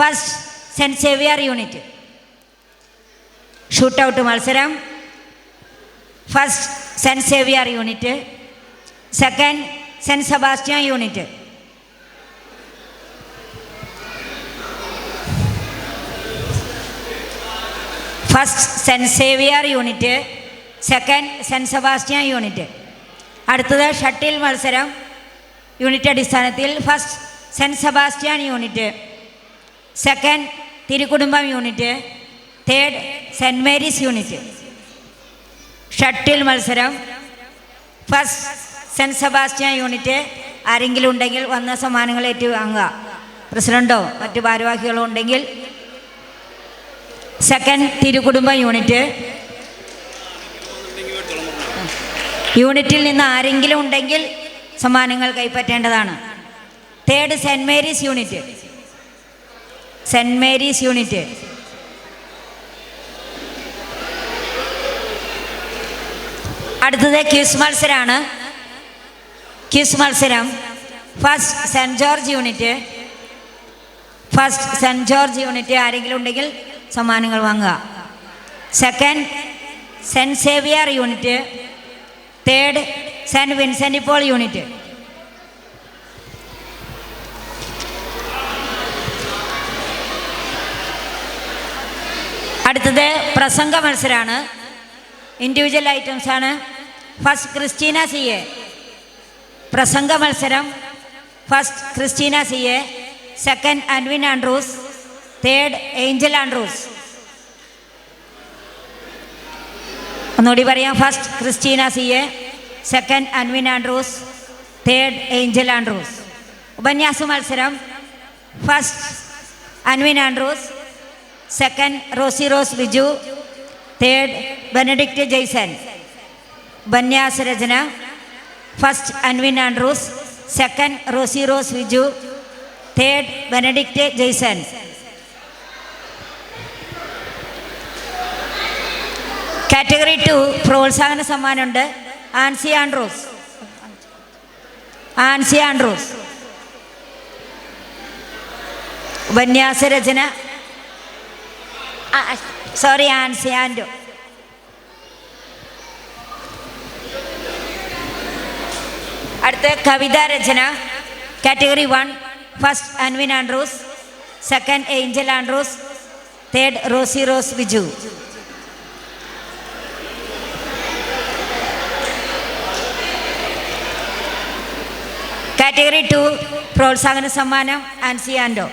First saint Xavier unit shootout മത്സരം. First saint Xavier unit, second saint Sebastian unit. First saint Xavier unit, second saint Sebastian unit. അടുത്തത് shuttle മത്സരം unit അടിസ്ഥാനത്തിൽ. First saint Sebastian unit, second തിരുക്കുടുംബം unit, third saint Mary's unit. Shuttle മത്സരം first saint Sebastian unit. ആരെങ്കിലും ഉണ്ടെങ്കിൽ വന്ന സമ്മാനങ്ങൾ ഏറ്റുവാങ്ങുക, പ്രസിഡൻറ്റോ മറ്റു ഭാരവാഹികളോ ഉണ്ടെങ്കിൽ. സെക്കൻഡ് തിരുക്കുടുംബം യൂണിറ്റ്. യൂണിറ്റിൽ നിന്ന് ആരെങ്കിലും ഉണ്ടെങ്കിൽ സമ്മാനങ്ങൾ കൈപ്പറ്റേണ്ടതാണ്. Third saint Mary's unit. Saint Mary's unit. അടുത്തത് ക്വിസ് മത്സരമാണ്. ക്വിസ് മത്സരം first saint George unit. First saint George unit. ആരെങ്കിലും ഉണ്ടെങ്കിൽ സമ്മാനങ്ങൾ വാങ്ങുക. Second saint Xavier unit, third saint Vincent Paul unit. അടുത്തത് പ്രസംഗ മത്സരമാണ്. ഇൻഡിവിജ്വൽ ഐറ്റംസ് ആണ്. First Christina C A. പ്രസംഗ മത്സരം first Christina C A, second Anvin Andrews, third Angel Andrews. ഒന്നുകൂടി പറയാം. First Christina C A, second Anvin Andrews, third Angel Andrews. ഉപന്യാസ മത്സരം first Anvin Andrews, second Rosie Rose Biju, third Benedict Jason. ഉപന്യാസ രചന first Anvin Andrews, second Rosie Rose Biju, third Benedict Jason. Category 2 പ്രോത്സാഹന സമ്മാനമുണ്ട്. Ancy Andrews. Ancy Andrews. ഉപന്യാസ രചന ആൻസി ആൻഡ്രൂ. അടുത്ത കവിതാ രചന category 1 first Anvin Andrews, second Angel Andrews, third Rosie Rose Biju. Category 2 പ്രോത്സാഹന സമ്മാനം ആൻസി ആൻഡോ.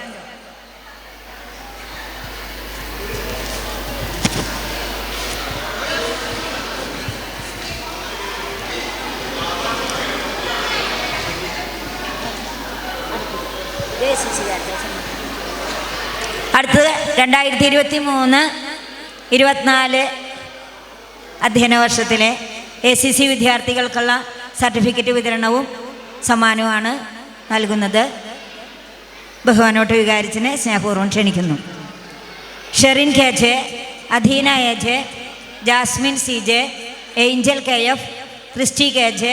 അടുത്തത് 2023-24 അധ്യയന വർഷത്തിലെ ACC വിദ്യാർത്ഥികൾക്കുള്ള സർട്ടിഫിക്കറ്റ് വിതരണവും സമ്മാനവുമാണ് നൽകുന്നത്. ബഹുമാനോട്ട് വികാരിച്ചിനെ സ്നേഹപൂർവ്വം ക്ഷണിക്കുന്നു. Sherin KJ, Adheena AJ, Jasmine CJ, Angel KF, Christy KJ,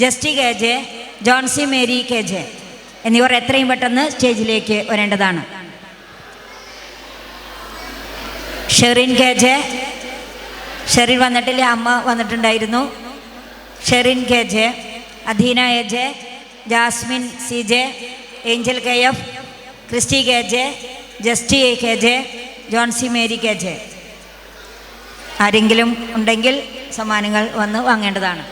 Justy KJ, Jonsy Mary KJ എന്നിവർ എത്രയും പെട്ടെന്ന് സ്റ്റേജിലേക്ക് വരേണ്ടതാണ്. ഷെറിൻ KJ. ഷെറിൻ വന്നിട്ടില്ല, അമ്മ വന്നിട്ടുണ്ടായിരുന്നു. Sherin KJ, Adheena AJ, Jasmine CJ, Angel KF, Christy KJ, Justy KJ, Jonsy Mary KJ. ആരെങ്കിലും ഉണ്ടെങ്കിൽ സമ്മാനങ്ങൾ വന്ന് വാങ്ങേണ്ടതാണ്.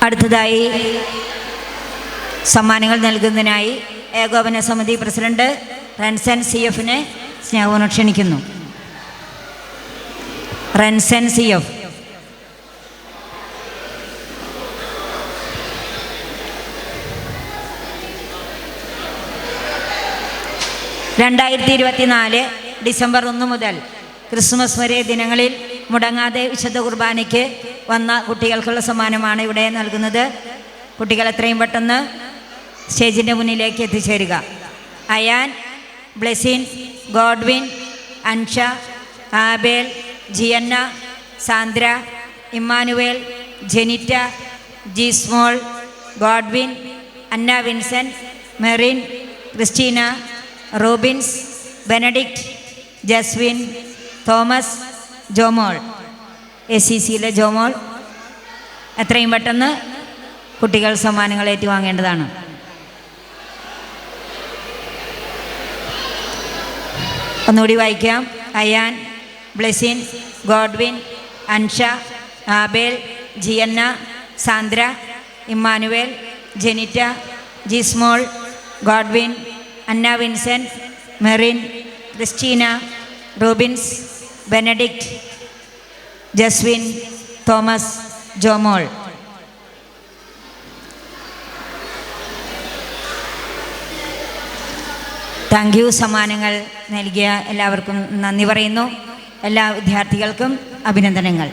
അടുത്തതായി സമ്മാനങ്ങൾ നൽകുന്നതിനായി ഏകോപന സമിതി പ്രസിഡന്റ് റൻസൻ CFനെ സ്നേഹപൂർവ്വം ക്ഷണിക്കുന്നു. റൻസൻ CF. ഡിസംബർ 1 മുതൽ ക്രിസ്മസ് വരെ ദിനങ്ങളിൽ മുടങ്ങാതെ വിശുദ്ധ കുർബാനയ്ക്ക് വന്ന കുട്ടികൾക്കുള്ള സമ്മാനമാണ് ഇവിടെ നൽകുന്നത്. കുട്ടികൾ എത്രയും പെട്ടെന്ന് സ്റ്റേജിൻ്റെ മുന്നിലേക്ക് എത്തിച്ചേരുക. Ayaan, Blessin, Godwin, Ansha, Abel, Gianna, Sandra, Emmanuel, Jenitta, Jismol, Godwin, Anna Vincent, Merin, Christina, Robins, Benedict, Jaswin, Thomas, Jomol, SCCയിലെ ജോമോൾ. എത്രയും പെട്ടെന്ന് കുട്ടികൾ സമ്മാനങ്ങൾ ഏറ്റുവാങ്ങേണ്ടതാണ്. ഒന്നുകൂടി വായിക്കാം. Ayaan, Blessin, Godwin, Ansha, Abel, Gianna, Sandra, Emmanuel, Jenitta, Jismol, Godwin, Anna Vincent, Merin, Christina, Robins, Benedict, Jaswin, Thomas, Jomol. Thank you. സമ്മാനങ്ങൾ നൽകിയ എല്ലാവർക്കും നന്ദി പറയുന്നു. എല്ലാ വിദ്യാർത്ഥികൾക്കും അഭിനന്ദനങ്ങൾ.